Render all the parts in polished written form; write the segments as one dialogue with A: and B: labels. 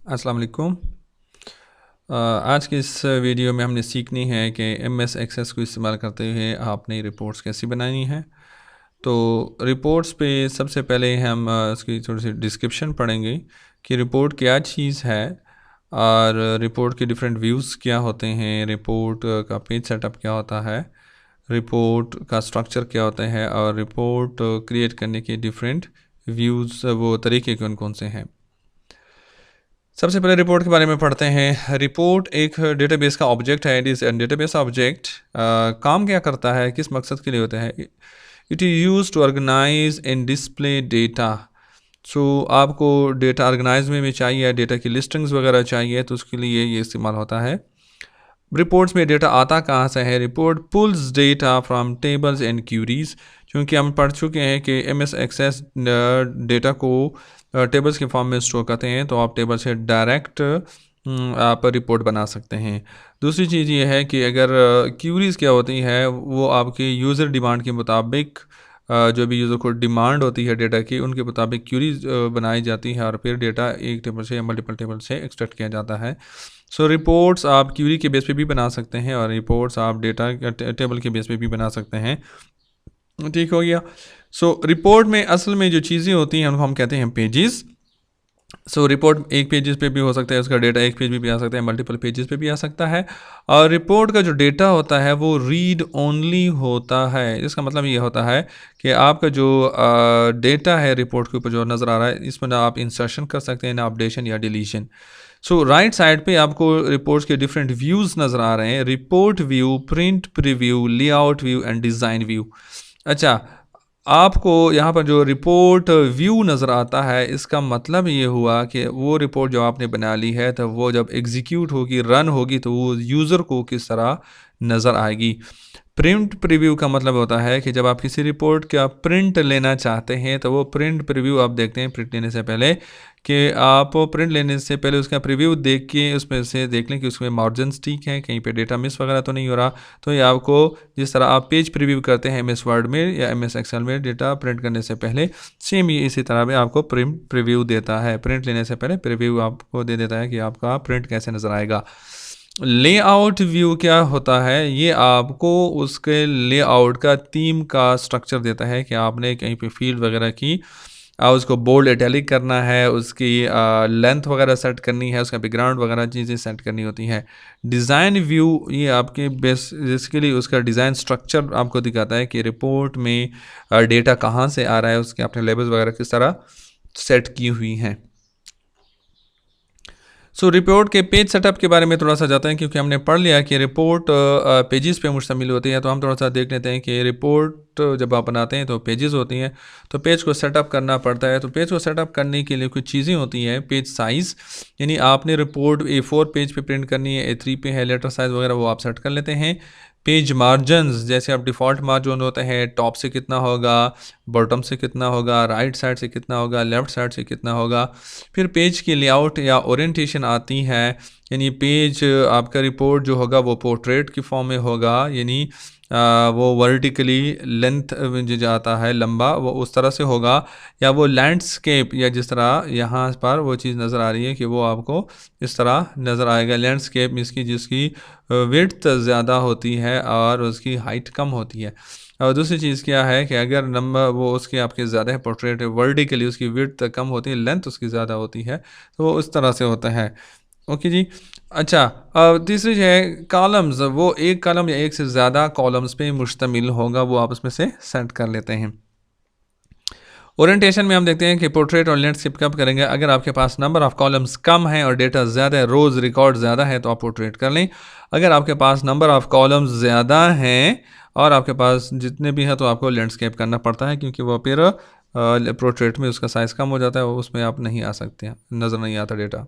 A: अस्सलाम वालेकुम। आज की इस वीडियो में हमने सीखनी है कि MS एक्सेस को इस्तेमाल करते हुए आपने रिपोर्ट्स कैसी बनानी है। तो रिपोर्ट्स पे सबसे पहले हम इसकी थोड़ी सी डिस्क्रिप्शन पढ़ेंगे कि रिपोर्ट क्या चीज़ है और रिपोर्ट के डिफरेंट व्यूज़ क्या होते हैं, रिपोर्ट का पेज सेटअप क्या होता है, रिपोर्ट का स्ट्रक्चर क्या होता है और रिपोर्ट क्रिएट करने के डिफरेंट व्यूज़ वो तरीके कौन कौन से हैं। सबसे पहले रिपोर्ट के बारे में पढ़ते हैं। रिपोर्ट एक डेटाबेस का ऑब्जेक्ट है। इट इज़ डेटाबेस ऑब्जेक्ट काम क्या करता है, किस मकसद के लिए होता है? It is use to organise and display data. So आपको डेटा ऑर्गेनाइज में चाहिए, डेटा की लिस्टिंग्स वगैरह चाहिए, तो उसके लिए ये इस्तेमाल होता है। रिपोर्ट्स में डेटा आता कहाँ से है? Report pulls data from tables and queries. क्योंकि हम पढ़ चुके हैं कि MS एक्सेस डेटा को टेबल्स के फॉर्म में स्टोर करते हैं, तो आप टेबल से डायरेक्ट आप रिपोर्ट बना सकते हैं। दूसरी चीज़ ये है कि अगर क्यूरीज़ क्या होती है, वो आपके यूज़र डिमांड के मुताबिक जो भी यूज़र को डिमांड होती है डेटा की, उनके मुताबिक क्यूरीज बनाई जाती है और फिर डेटा एक टेबल से या मल्टीपल टेबल से एक्सट्रैक्ट किया जाता है। सो रिपोर्ट्स आप क्यूरी के बेस पे भी बना सकते हैं और रिपोर्ट्स आप डेटा टेबल के बेस पे भी बना सकते हैं। ठीक हो गया। सो रिपोर्ट में असल में जो चीज़ें होती हैं उनको हम कहते हैं पेजेस। सो रिपोर्ट एक पेजेस पे भी हो सकता है, उसका डेटा एक पेज भी आ सकता है, मल्टीपल पेजेस पे भी आ सकता है। और रिपोर्ट का जो डेटा होता है वो रीड ओनली होता है। इसका मतलब ये होता है कि आपका जो डेटा है रिपोर्ट के ऊपर जो नज़र आ रहा है, इसमें ना आप इंसर्शन कर सकते हैं, ना अपडेशन या डिलीशन। सो राइट साइड पे आपको रिपोर्ट्स के डिफरेंट व्यूज़ नज़र आ रहे हैं। Report view, print preview, layout view and design view. अच्छा, आपको यहाँ पर जो रिपोर्ट व्यू नज़र आता है, इसका मतलब ये हुआ कि वो रिपोर्ट जो आपने बना ली है, तो वो जब एग्जीक्यूट होगी, रन होगी, तो वो यूज़र को किस तरह नज़र आएगी। प्रिंट प्रीव्यू का मतलब होता है कि जब आप किसी रिपोर्ट का प्रिंट लेना चाहते हैं, तो वो प्रिंट प्रीव्यू आप देखते हैं प्रिंट लेने से पहले, कि आप प्रिंट लेने से पहले उसका प्रीव्यू देख के उसमें से देख लें कि उसमें मार्जिन्स ठीक हैं, कहीं पे डेटा मिस वगैरह तो नहीं हो रहा। तो ये आपको, जिस तरह आप पेज प्रीव्यू करते हैं MS वर्ड में या MS एक्सेल में डेटा प्रिंट करने से पहले, सेम ये इसी तरह में आपको प्रिंट प्रीव्यू देता है। प्रिंट लेने से पहले प्रीव्यू आपको दे देता है कि आपका प्रिंट कैसे नज़र आएगा। लेआउट व्यू क्या होता है? ये आपको उसके लेआउट का, थीम का स्ट्रक्चर देता है कि आपने कहीं पे फील्ड वगैरह की, उसको बोल्ड इटैलिक करना है, उसकी लेंथ वगैरह सेट करनी है, उसका बैकग्राउंड वगैरह चीज़ें सेट करनी होती हैं। डिज़ाइन व्यू ये आपके बेसिकली उसका डिज़ाइन स्ट्रक्चर आपको दिखाता है कि रिपोर्ट में डेटा कहाँ से आ रहा है, उसके अपने लेबल्स वगैरह किस तरह सेट की हुई हैं। सो रिपोर्ट के पेज सेटअप के बारे में थोड़ा सा जाते हैं, क्योंकि हमने पढ़ लिया कि रिपोर्ट पेजेस पे मुश्तमिल होती है। तो हम थोड़ा सा देख लेते हैं कि रिपोर्ट जब आप बनाते हैं तो पेजेस होती हैं, तो पेज को सेटअप करना पड़ता है। तो पेज को सेटअप करने के लिए कुछ चीज़ें होती हैं। पेज साइज़, यानी आपने रिपोर्ट A4 पेज पे प्रिंट करनी है, A3 पे है, लेटर साइज़ वगैरह वो आप सेट कर लेते हैं। पेज मार्जिन्स, जैसे आप डिफ़ॉल्ट मार्जिन होते हैं, टॉप से कितना होगा, बॉटम से कितना होगा, राइट साइड से कितना होगा, लेफ़्ट साइड से कितना होगा। फिर पेज की लेआउट या ओरिएंटेशन आती है, यानी पेज आपका रिपोर्ट जो होगा वो पोर्ट्रेट की फॉर्म में होगा, यानी वो वर्टिकली लेंथ जो जाता है लंबा, वो उस तरह से होगा, या वो लैंडस्केप, या जिस तरह यहाँ पर वो चीज़ नज़र आ रही है कि वो आपको इस तरह नज़र आएगा। लैंडस्केप इसकी जिसकी विड्थ ज़्यादा होती है और उसकी हाइट कम होती है। और दूसरी चीज़ क्या है कि अगर नंबर वो उसके आपके ज़्यादा है, पोर्ट्रेट वर्टिकली उसकी विड्थ कम होती है, लेंथ उसकी ज़्यादा होती है, तो वो उस तरह से होता है। ओके जी। अच्छा, तीसरी जो है कॉलम्स, वो एक कॉलम या एक से ज़्यादा कॉलम्स पे मुश्तमिल होगा, वो आप उसमें से सेट कर लेते हैं। ओरिएंटेशन में हम देखते हैं कि पोर्ट्रेट और लैंडस्केप कब करेंगे? अगर आपके पास नंबर ऑफ़ कॉलम्स कम है और डेटा ज़्यादा है, रोज़ रिकॉर्ड ज़्यादा है, तो आप पोर्ट्रेट कर लें। अगर आपके पास नंबर ऑफ़ कॉलम्स ज़्यादा हैं और आपके पास जितने भी हैं, तो आपको लैंडस्केप करना पड़ता है, क्योंकि वो फिर पोर्ट्रेट में उसका साइज़ कम हो जाता है और उसमें आप नहीं आ सकते हैं, नज़र नहीं आता डेटा।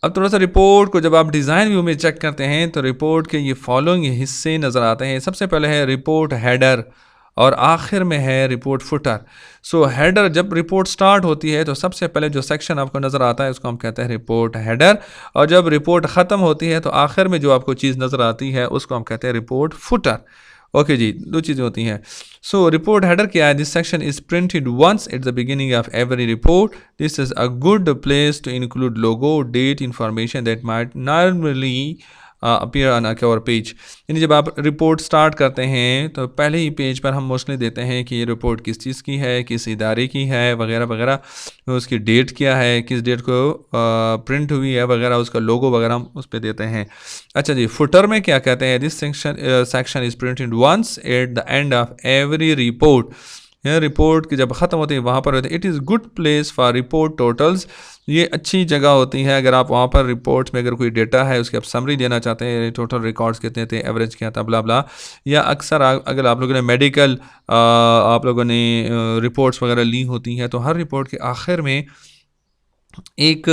A: अब थोड़ा सा रिपोर्ट को जब आप डिज़ाइन व्यू में चेक करते हैं, तो रिपोर्ट के ये फॉलोइंग हिस्से नज़र आते हैं। सबसे पहले है रिपोर्ट हेडर और आखिर में है रिपोर्ट फुटर। सो हेडर, जब रिपोर्ट स्टार्ट होती है तो सबसे पहले जो सेक्शन आपको नज़र आता है उसको हम कहते हैं रिपोर्ट हेडर, और जब रिपोर्ट ख़त्म होती है तो आखिर में जो आपको चीज़ नज़र आती है उसको हम कहते हैं रिपोर्ट फुटर। ओके जी, दो चीज़ें होती हैं। सो रिपोर्ट हेडर क्या है? This section is printed once at the beginning of every report. This is a good place to include logo, date, information that might normally appear on our page. यानी जब आप report start करते हैं तो पहले ही page पर हम mostly देते हैं कि ये रिपोर्ट किस चीज़ की है, किस इदारे की है, वगैरह वगैरह, उसकी डेट क्या है, किस डेट को प्रिंट हुई है वगैरह, उसका लोगो वगैरह हम उस पर देते हैं। अच्छा जी, फुटर में क्या कहते हैं? This section is printed once at the end of every report. यह रिपोर्ट की जब ख़त्म होती है वहाँ पर होती है। It is good place for report totals. ये अच्छी जगह होती है अगर आप वहाँ पर रिपोर्ट्स में अगर कोई डेटा है उसकी आप समरी देना चाहते हैं, टोटल रिकॉर्ड्स कितने थे, एवरेज क्या था, ब्ला ब्ला। या अक्सर अगर आप लोगों ने मेडिकल आप लोगों ने रिपोर्ट्स वगैरह ली होती हैं तो हर रिपोर्ट के आखिर में एक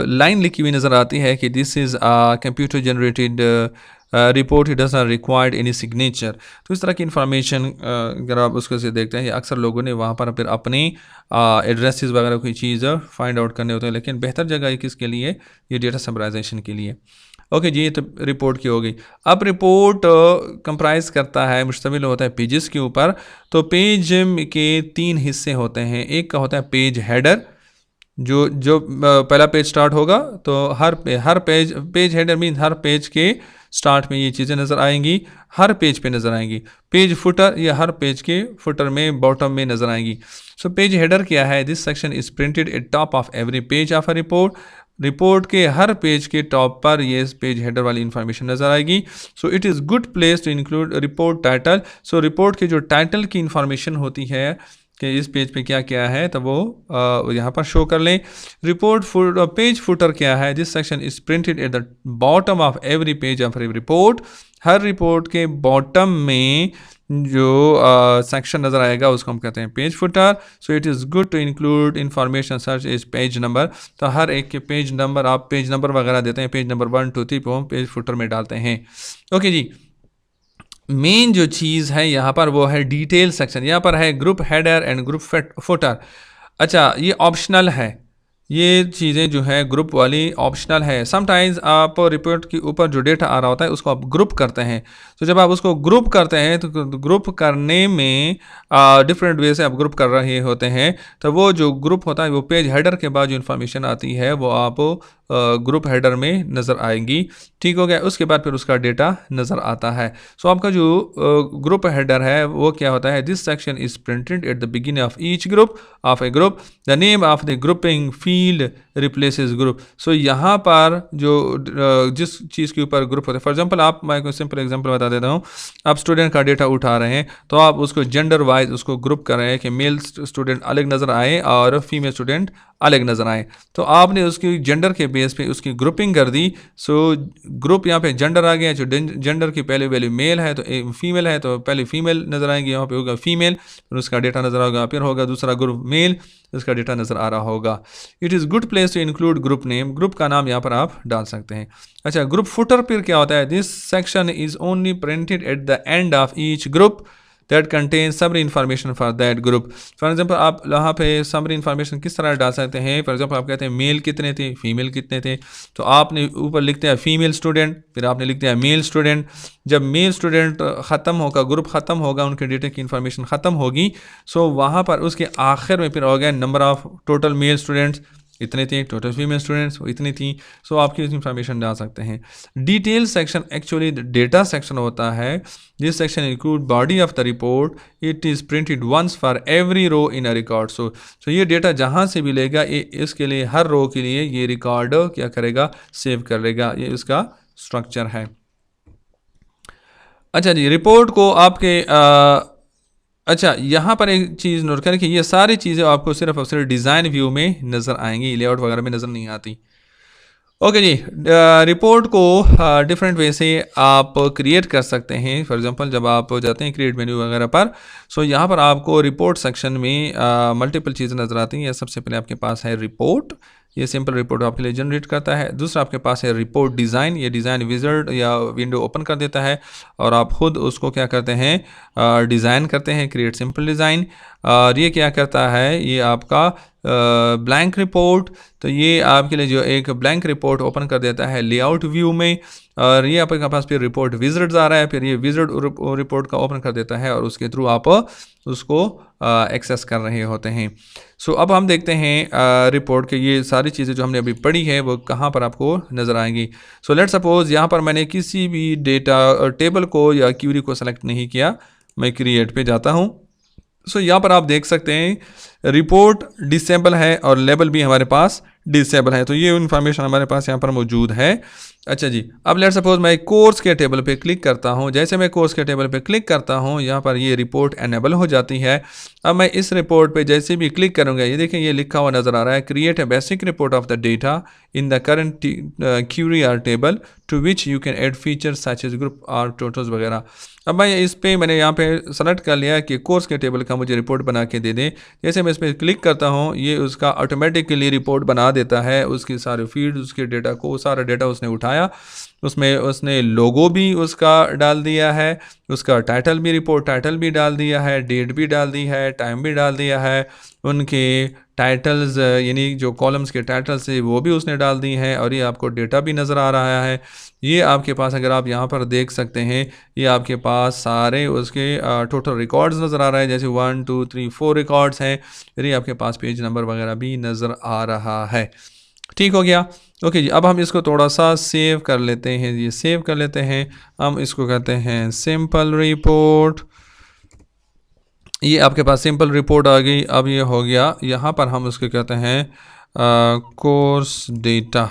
A: लाइन लिखी हुई नज़र आती है कि this is computer generated report, it does not required any signature. तो इस तरह की इन्फॉर्मेशन अगर आप उसको से देखते हैं, अक्सर लोगों ने वहाँ पर फिर अपने एड्रेसेस वगैरह कोई चीज़ फाइंड आउट करने होते हैं, लेकिन बेहतर जगह है किसके लिए? ये डेटा समराइजेशन के लिए। ओके जी, ये तो रिपोर्ट की हो गई। अब रिपोर्ट कंप्राइज करता है, मुश्तमिल होता है पेजेस के ऊपर। तो पेज के 3 हिस्से होते हैं। एक का होता है पेज हेडर, जो जो पहला पेज स्टार्ट होगा तो हर पेज हेडर मीन हर पेज के स्टार्ट में ये चीज़ें नज़र आएंगी, हर पेज पे नज़र आएंगी। पेज फुटर, या हर पेज के फुटर में बॉटम में नज़र आएंगी। सो पेज हेडर क्या है? This section is printed eight top of every page of a report. Report के हर पेज के टॉप पर ये पेज हेडर वाली इंफॉर्मेशन नज़र आएगी। So it is good place to include report title. So report के जो टाइटल की इंफॉर्मेशन होती है कि इस पेज पे क्या क्या है, तो वो यहाँ पर शो कर लें। पेज फुटर क्या है? This section is printed at the bottom of every page of every report. हर रिपोर्ट के बॉटम में जो सेक्शन नज़र आएगा उसको हम कहते हैं page footer. So it is good to include information such is page number. तो हर एक के पेज नंबर, आप पेज नंबर वगैरह देते हैं, पेज नंबर 1 2 3 को हम पेज फुटर में डालते हैं। ओके जी, मेन जो चीज़ है यहाँ पर वो है डिटेल सेक्शन। यहाँ पर है group header and group footer. अच्छा, ये ऑप्शनल है, ये चीज़ें जो है ग्रुप वाली ऑप्शनल है। समटाइम्स आप रिपोर्ट के ऊपर जो डेटा आ रहा होता है उसको आप ग्रुप करते हैं। तो जब आप उसको ग्रुप करते हैं तो ग्रुप करने में डिफरेंट वे से आप ग्रुप कर रहे होते हैं। तो वो जो ग्रुप होता है वो पेज हेडर के बाद जो इन्फॉर्मेशन आती है वो आप ग्रुप हेडर में नज़र आएंगी। ठीक हो गया, उसके बाद फिर उसका डेटा नज़र आता है। सो आपका जो ग्रुप हेडर है वो क्या होता है? This section is printed at the beginning of each group of a group. The name of the grouping field replaces group. So यहाँ पर जो जिस चीज़ के ऊपर ग्रुप होता है, फॉर एग्जांपल आप, मैं कोई सिंपल एग्जांपल बता देता हूँ। आप स्टूडेंट का डेटा उठा रहे हैं तो आप उसको जेंडर वाइज उसको ग्रुप कर रहे हैं कि मेल स्टूडेंट अलग नज़र आए और फीमेल स्टूडेंट अलग नज़र आए। तो आपने उसकी जेंडर के बेस पे उसकी ग्रुपिंग कर दी। सो ग्रुप यहाँ पे जेंडर आ गया, जो जेंडर की पहले वैल्यू मेल है तो फीमेल है तो पहले फीमेल नज़र आएंगी, यहाँ पे होगा फीमेल, फिर उसका डेटा नज़र आएगा, फिर होगा दूसरा ग्रुप मेल, उसका डेटा नज़र आ रहा होगा। It is good place to include group name. Group का नाम यहाँ पर आप डाल सकते हैं। अच्छा, ग्रुप फुटर फिर क्या होता है? This section is only printed at the end of each group that contain summary information for that group. For example आप यहाँ पे समरी इन्फॉर्मेशन किस तरह डाल सकते हैं? फॉर एग्जाम्पल आप कहते हैं मेल कितने थे, फीमेल कितने थे, तो आपने ऊपर लिखते हैं फीमेल स्टूडेंट, फिर आपने लिखते हैं मेल स्टूडेंट। जब मेल स्टूडेंट ख़त्म होगा, ग्रुप ख़त्म होगा, उनके डेटा की इन्फॉर्मेशन ख़त्म होगी, सो वहाँ पर उसके आखिर में फिर हो गया number of total male students इतने थे, टोटल फीमेल स्टूडेंट्स इतनी थी। सो आपकी इन्फॉर्मेशन डाल सकते हैं। Detail section actually data section होता है। This section include body of the report. It is printed once for every row in a record. So ये डेटा जहाँ से भी लेगा इसके लिए हर रो के लिए ये रिकॉर्ड क्या करेगा? सेव कर लेगा। ये इसका स्ट्रक्चर है। अच्छा जी, रिपोर्ट को आपके अच्छा, यहाँ पर एक चीज़ नोट करें कि ये सारी चीज़ें आपको सिर्फ और सिर्फ डिज़ाइन व्यू में नज़र आएंगी, लेआउट वगैरह में नज़र नहीं आती। ओके जी, रिपोर्ट को डिफरेंट वे से आप क्रिएट कर सकते हैं। फॉर एग्जांपल जब आप जाते हैं क्रिएट मेन्यू वगैरह पर, सो यहाँ पर आपको रिपोर्ट सेक्शन में मल्टीपल चीज़ें नज़र आती हैं। सबसे पहले आपके पास है रिपोर्ट, ये सिंपल रिपोर्ट आपके लिए जनरेट करता है। दूसरा आपके पास है रिपोर्ट डिज़ाइन, ये डिज़ाइन विज़ार्ड या विंडो ओपन कर देता है और आप खुद उसको क्या करते हैं? डिज़ाइन करते हैं, क्रिएट सिंपल डिज़ाइन। और ये क्या करता है? ये आपका ब्लैंक रिपोर्ट, तो ये आपके लिए जो एक ब्लैंक रिपोर्ट ओपन कर देता है लेआउट व्यू में, और ये आपके पास फिर रिपोर्ट विजिट्स आ रहा है, फिर ये विजिट रिपोर्ट का ओपन कर देता है और उसके थ्रू आप उसको एक्सेस कर रहे होते हैं। सो अब हम देखते हैं रिपोर्ट के ये सारी चीज़ें जो हमने अभी पढ़ी है वो कहाँ पर आपको नज़र आएंगी। सो लेट्स सपोज यहाँ पर मैंने किसी भी डेटा टेबल को या क्यूरी को सेलेक्ट नहीं किया, मैं क्रिएट पे जाता हूँ। सो यहाँ पर आप देख सकते हैं रिपोर्ट डिसेबल है और लेबल भी हमारे पास डिसेबल है, तो ये इन्फॉर्मेशन हमारे पास यहाँ पर मौजूद है। अच्छा जी, अब लेट्स सपोज मैं कोर्स के टेबल पे क्लिक करता हूँ। जैसे मैं कोर्स के टेबल पे क्लिक करता हूँ, यहाँ पर ये रिपोर्ट एनेबल हो जाती है। अब मैं इस रिपोर्ट पे जैसे भी क्लिक करूँगा, ये देखें ये लिखा हुआ नज़र आ रहा है, create a basic report of the data in the current query or table to which you can add features such as group or totals वगैरह। अब मैं इस पे मैंने यहाँ पे सेलेक्ट कर लिया कि कोर्स के टेबल का मुझे रिपोर्ट बना के दे दें। जैसे मैं इस पर क्लिक करता हूँ, ये उसका ऑटोमेटिकली रिपोर्ट बना देता है, उसकी सारे फील्ड, उसके डेटा को, सारा डेटा उसने उठाया, उसमें उसने लोगो भी उसका डाल दिया है, उसका टाइटल भी, रिपोर्ट टाइटल भी डाल दिया है, डेट भी डाल दी है, टाइम भी डाल दिया है, उनके टाइटल्स यानी जो कॉलम्स के टाइटल्स है वो भी उसने डाल दी हैं, और ये आपको डेटा भी नज़र आ रहा है। ये आपके पास अगर आप यहाँ पर देख सकते हैं, ये आपके पास सारे उसके टोटल रिकॉर्ड्स नज़र आ रहा है, जैसे 1 2 3 4 रिकॉर्ड्स हैं, फिर ये आपके पास पेज नंबर वगैरह भी नज़र आ रहा है। ठीक हो गया। ओके जी, अब हम इसको थोड़ा सा सेव कर लेते हैं, ये सेव कर लेते हैं, हम इसको कहते हैं सिंपल रिपोर्ट। ये आपके पास सिंपल रिपोर्ट आ गई। अब ये हो गया, यहाँ पर हम उसको कहते हैं कोर्स डेटा।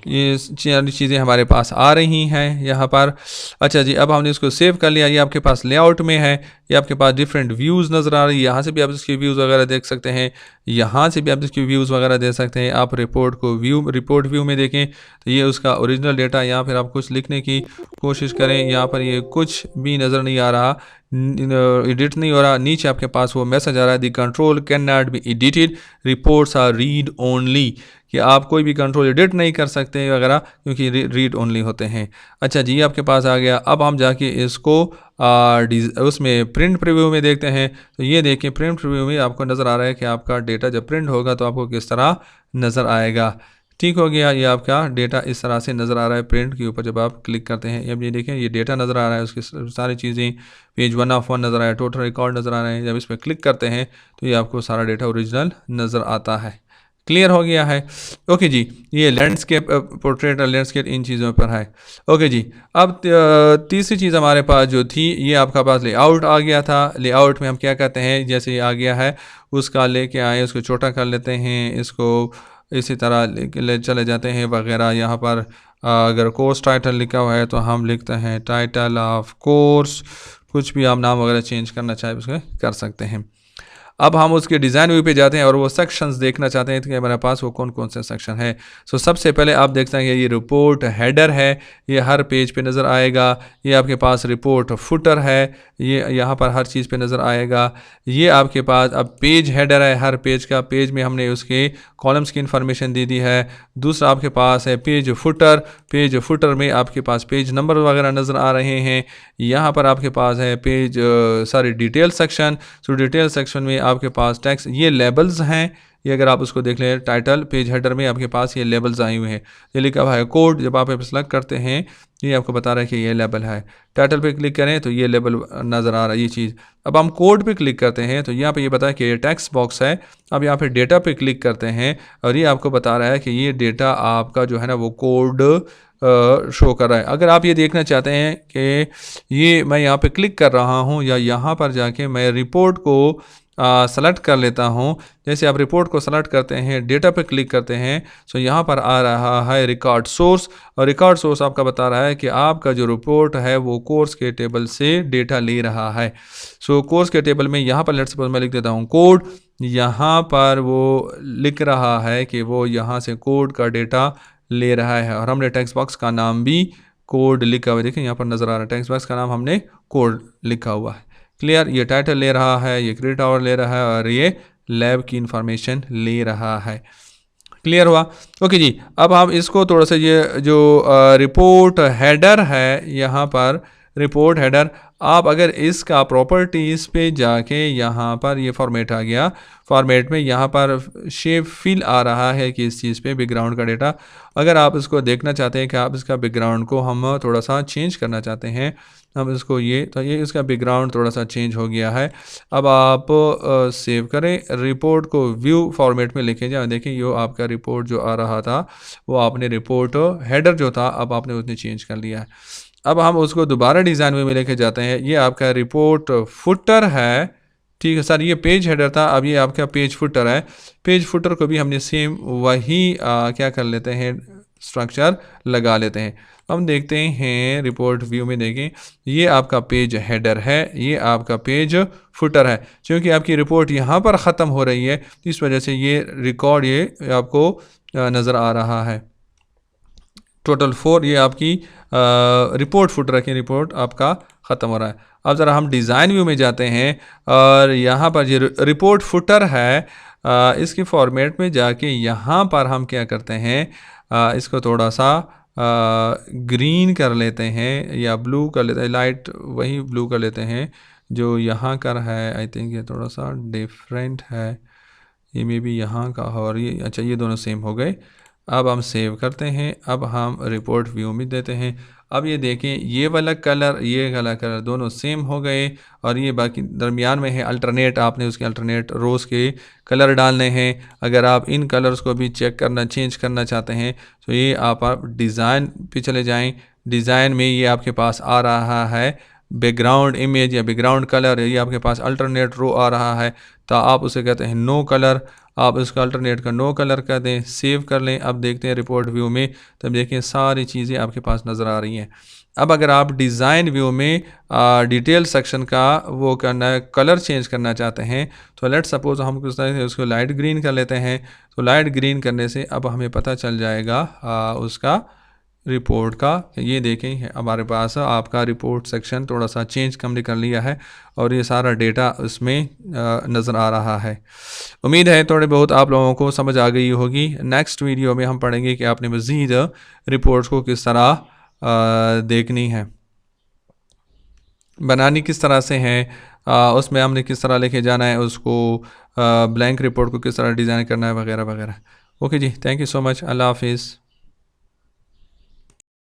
A: ये सारी चीज़ें हमारे पास आ रही हैं यहाँ पर। अच्छा जी, अब हमने इसको सेव कर लिया। ये आपके पास लेआउट में है, ये आपके पास डिफरेंट व्यूज़ नज़र आ रही है, यहाँ से भी आप इसकी व्यूज़ वगैरह देख सकते हैं, यहाँ से भी आप इसकी व्यूज़ वगैरह देख सकते हैं। आप रिपोर्ट को रिपोर्ट व्यू में देखें तो ये उसका ओरिजिनल डेटा, या फिर आप कुछ लिखने की कोशिश करें, यहाँ पर ये कुछ भी नज़र नहीं आ रहा, एडिट नहीं हो रहा। नीचे आपके पास वो मैसेज आ रहा है, the control can not be edited, reports are read only, कि आप कोई भी कंट्रोल एडिट नहीं कर सकते वगैरह, क्योंकि रीड ओनली होते हैं। अच्छा जी, आपके पास आ गया। अब हम जाके इसको उसमें प्रिंट प्रीव्यू में देखते हैं। तो ये देखिए प्रिंट प्रीव्यू में आपको नज़र आ रहा है कि आपका डेटा जब प्रिंट होगा तो आपको किस तरह नज़र आएगा। ठीक हो गया, ये आपका डेटा इस तरह से नज़र आ रहा है प्रिंट के ऊपर जब आप क्लिक करते हैं। अब ये देखें ये डेटा नज़र आ रहा है, उसकी सारी चीज़ें, पेज 1 ऑफ 1 नज़र आ रहा है, टोटल रिकॉर्ड नज़र आ रहे हैं। जब इस पर क्लिक करते हैं तो ये आपको सारा डेटा ओरिजिनल नज़र आता है। क्लियर हो गया है। ओके जी, ये लैंडस्केप पोर्ट्रेट और लैंडस्केप इन चीज़ों पर है। ओके जी, अब तीसरी चीज़ हमारे पास जो थी, ये आपका पास लेआउट आ गया था। लेआउट में हम क्या कहते हैं, जैसे ये आ गया है उसका लेके आए, उसको छोटा कर लेते हैं, इसको इसी तरह ले चले जाते हैं वगैरह। यहाँ पर अगर कोर्स टाइटल लिखा हुआ है तो हम लिखते हैं टाइटल ऑफ कोर्स, कुछ भी आप नाम वगैरह चेंज करना चाहे उसके कर सकते हैं। अब हम उसके डिज़ाइन व्यू पे जाते हैं और वो सेक्शंस देखना चाहते हैं कि हमारे पास वो कौन कौन से सेक्शन है। सो सबसे पहले आप देखते हैं ये रिपोर्ट हेडर है, ये हर पेज पे नज़र आएगा। ये आपके पास रिपोर्ट फुटर है, ये यहाँ पर हर चीज़ पे नज़र आएगा। ये आपके पास अब पेज हेडर है, हर पेज का, पेज में हमने उसके कॉलम्स की इन्फॉर्मेशन दे दी है। दूसरा आपके पास है पेज फुटर, पेज फुटर में आपके पास पेज नंबर वगैरह नज़र आ रहे हैं। यहाँ पर आपके पास है पेज सारी डिटेल सेक्शन। सो डिटेल सेक्शन में आपके पास टेक्स्ट, ये लेबल्स हैं, ये अगर आप उसको देख लें टाइटल पेज हेडर में आपके पास ये लेबल्स आए हुए हैं। ये लिखा हुआ है कोड, जब आप सेलेक्ट करते हैं ये आपको बता रहा है कि ये लेबल है। टाइटल पे क्लिक करें तो ये लेबल नज़र आ रहा है, ये चीज़। अब हम कोड पे क्लिक करते हैं तो यहाँ पे ये बता है कि ये टेक्स्ट बॉक्स है। अब यहाँ पे डेटा पे क्लिक करते हैं और ये आपको बता रहा है कि ये डेटा आपका जो है ना वो कोड शो कर रहा है। अगर आप ये देखना चाहते हैं कि ये मैं यहाँ पे क्लिक कर रहा हूँ या यहाँ पर जाके मैं रिपोर्ट को सेलेक्ट कर लेता हूँ, जैसे आप रिपोर्ट को सेलेक्ट करते हैं, डेटा पे क्लिक करते हैं, सो यहाँ पर आ रहा है रिकॉर्ड सोर्स, और रिकॉर्ड सोर्स आपका बता रहा है कि आपका जो रिपोर्ट है वो कोर्स के टेबल से डेटा ले रहा है। सो कोर्स के टेबल में यहाँ पर लेट्स सपोज मैं लिख देता हूँ कोड, यहाँ पर वो लिख रहा है कि वो यहाँ से कोड का डेटा ले रहा है, और हमने टेक्स्ट बॉक्स का नाम भी कोड लिखा हुआ है। देखिए यहाँ पर नज़र आ रहा है टेक्स्ट बॉक्स का नाम हमने कोड लिखा हुआ है। क्लियर, ये टाइटल ले रहा है, ये क्रेडिट आवर ले रहा है, और ये लैब की इंफॉर्मेशन ले रहा है। क्लियर हुआ। ओके जी, अब हम इसको थोड़ा सा ये जो रिपोर्ट हेडर है यहाँ पर रिपोर्ट हेडर। आप अगर इसका प्रॉपर्टीज़ पे जाके यहाँ पर ये फॉर्मेट आ गया, फॉर्मेट में यहाँ पर शेप फिल आ रहा है कि इस चीज़ पे बैकग्राउंड का डेटा। अगर आप इसको देखना चाहते हैं कि आप इसका बैकग्राउंड को हम थोड़ा सा चेंज करना चाहते हैं, हम इसको तो ये इसका बैकग्राउंड थोड़ा सा चेंज हो गया है। अब आप सेव करें, रिपोर्ट को व्यू फॉर्मेट में लिखे जाए। देखिए ये आपका रिपोर्ट जो आ रहा था वो आपने रिपोर्ट हेडर जो था अब आपने उसने चेंज कर लिया है। अब हम उसको दोबारा डिज़ाइन में लेके जाते हैं। ये आपका रिपोर्ट फुटर है, ठीक है सर, ये पेज हेडर था, अब ये आपका पेज फुटर है। पेज फुटर को भी हमने सेम वही क्या कर लेते हैं, स्ट्रक्चर लगा लेते हैं। हम देखते हैं रिपोर्ट व्यू में, देखें ये आपका पेज हेडर है, ये आपका पेज फुटर है। क्योंकि आपकी रिपोर्ट यहाँ पर ख़त्म हो रही है, इस वजह से ये रिकॉर्ड ये आपको नज़र आ रहा है। टोटल 4 ये आपकी रिपोर्ट फुटर की रिपोर्ट आपका ख़त्म हो रहा है। अब ज़रा हम डिज़ाइन व्यू में जाते हैं और यहाँ पर ये रिपोर्ट फुटर है, इसके फॉर्मेट में जाके यहाँ पर हम क्या करते हैं, इसको थोड़ा सा ग्रीन कर लेते हैं या ब्लू कर लेते हैं, लाइट वही ब्लू कर लेते हैं जो यहाँ का है। आई थिंक ये थोड़ा सा डिफरेंट है, ये मे भी यहाँ का, और ये अच्छा ये दोनों सेम हो गए। अब हम सेव करते हैं, अब हम रिपोर्ट व्यू में देते हैं। अब ये देखें ये वाला कलर ये वाला कलर दोनों सेम हो गए, और ये बाकी दरमियान में है अल्टरनेट, आपने उसके अल्टरनेट रोज़ के कलर डालने हैं। अगर आप इन कलर्स को भी चेक करना चेंज करना चाहते हैं तो ये आप डिज़ाइन पे चले जाएं। डिज़ाइन में ये आपके पास आ रहा है बैकग्राउंड इमेज या बैकग्राउंड कलर, ये आपके पास अल्टरनेट रो आ रहा है, तो आप उसे कहते हैं नो कलर। आप इसका अल्टरनेट का नो कलर कर दें, सेव कर लें। अब देखते हैं रिपोर्ट व्यू में, तब देखें सारी चीज़ें आपके पास नज़र आ रही हैं। अब अगर आप डिज़ाइन व्यू में डिटेल सेक्शन का वो करना है, कलर चेंज करना चाहते हैं, तो लेट सपोज हम किस तरह से उसको लाइट ग्रीन कर लेते हैं। तो लाइट ग्रीन करने से अब हमें पता चल जाएगा उसका रिपोर्ट का। ये देखें हमारे पास आपका रिपोर्ट सेक्शन थोड़ा सा चेंज हमने कर लिया है और ये सारा डेटा उसमें नज़र आ रहा है। उम्मीद है थोड़े बहुत आप लोगों को समझ आ गई होगी। नेक्स्ट वीडियो में हम पढ़ेंगे कि आपने मज़ीद रिपोर्ट्स को किस तरह देखनी है, बनानी किस तरह से है, उसमें हमने किस तरह लेके जाना है उसको, ब्लैंक रिपोर्ट को किस तरह डिज़ाइन करना है वगैरह वगैरह। ओके जी, थैंक यू सो मच, अल्लाह हाफिज़।